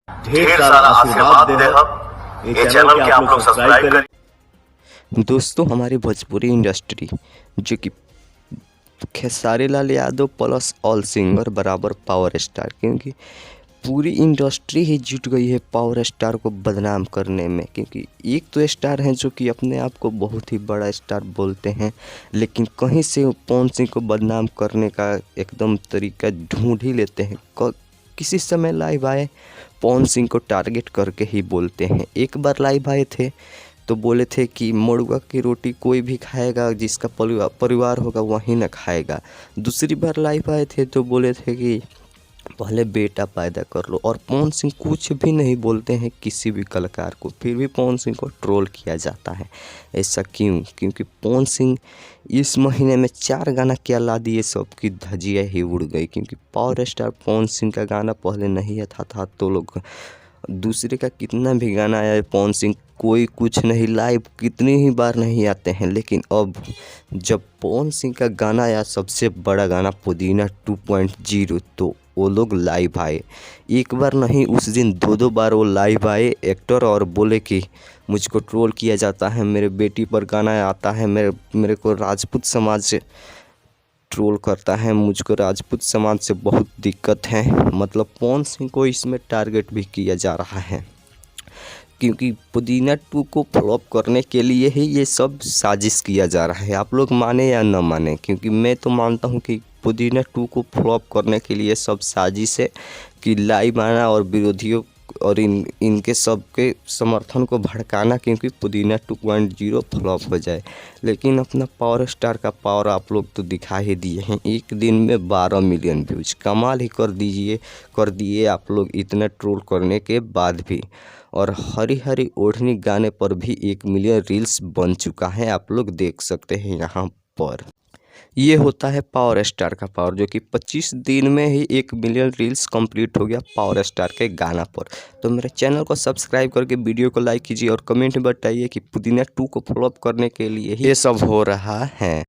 ढेर सारा आशीर्वाद दे हम ये चैनल के आप लोग सब्सक्राइब करें। दोस्तों, हमारी भोजपुरी इंडस्ट्री जो कि Khesari Lal Yadav plus all singer बराबर पावर स्टार, क्योंकि पूरी इंडस्ट्री ही जुट गई है पावर स्टार को बदनाम करने में। क्योंकि एक तो स्टार हैं जो कि अपने आप को बहुत ही बड़ा स्टार बोलते हैं, लेकिन कहीं से पवन सिंह को बदनाम करने का एकदम तरीका ढूंढ ही लेते हैं। किसी समय लाइव आए पवन सिंह को टारगेट करके ही बोलते हैं। एक बार लाइव आए थे तो बोले थे कि मड़ुआ की रोटी कोई भी खाएगा, जिसका परिवार होगा वही ना खाएगा। दूसरी बार लाइव आए थे तो बोले थे कि पहले बेटा पैदा कर लो। और पवन सिंह कुछ भी नहीं बोलते हैं किसी भी कलाकार को, फिर भी पवन सिंह को ट्रोल किया जाता है। ऐसा क्यों? क्योंकि पवन सिंह इस महीने में 4 गाना क्या ला दिए, सबकी धजिया ही उड़ गई। क्योंकि पावर स्टार पवन सिंह का गाना पहले नहीं आता था तो लोग दूसरे का कितना भी गाना आया, पवन सिंह कोई कुछ नहीं, लाइव कितनी ही बार नहीं आते हैं। लेकिन अब जब पवन सिंह का गाना आया, सबसे बड़ा गाना पुदीना 2.0, तो वो लोग लाइव आए। एक बार नहीं, उस दिन 2-2 बार वो लाइव आए एक्टर, और बोले कि मुझको ट्रोल किया जाता है, मेरे बेटी पर गाना आता है, मेरे को राजपूत समाज से ट्रोल करता है, मुझको राजपूत समाज से बहुत दिक्कत है। मतलब पवन सिंह को इसमें टारगेट भी किया जा रहा है, क्योंकि पुदीना 2 को फ्लॉप करने के लिए ही ये सब साजिश किया जा रहा है। आप लोग माने या न माने, क्योंकि मैं तो मानता हूँ कि पुदीना 2 को फ्लॉप करने के लिए सब साजिश है कि लाइव आना और विरोधियों और इनके सबके समर्थन को भड़काना, क्योंकि पुदीना 2.0 फ्लॉप हो जाए। लेकिन अपना पावर स्टार का पावर आप लोग तो दिखा ही दिए हैं। एक दिन में 12 मिलियन व्यूज, कमाल ही कर दिए आप लोग इतना ट्रोल करने के बाद भी। और हरी हरी ओढ़नी गाने पर भी 1 मिलियन रील्स बन चुका है, आप लोग देख सकते हैं यहाँ पर। ये होता है पावर स्टार का पावर, जो कि 25 दिन में ही 1 मिलियन रील्स कंप्लीट हो गया पावर स्टार के गाना पर। तो मेरे चैनल को सब्सक्राइब करके वीडियो को लाइक कीजिए और कमेंट में बताइए कि पुदीना 2 को फ्लॉप करने के लिए ही ये सब हो रहा है।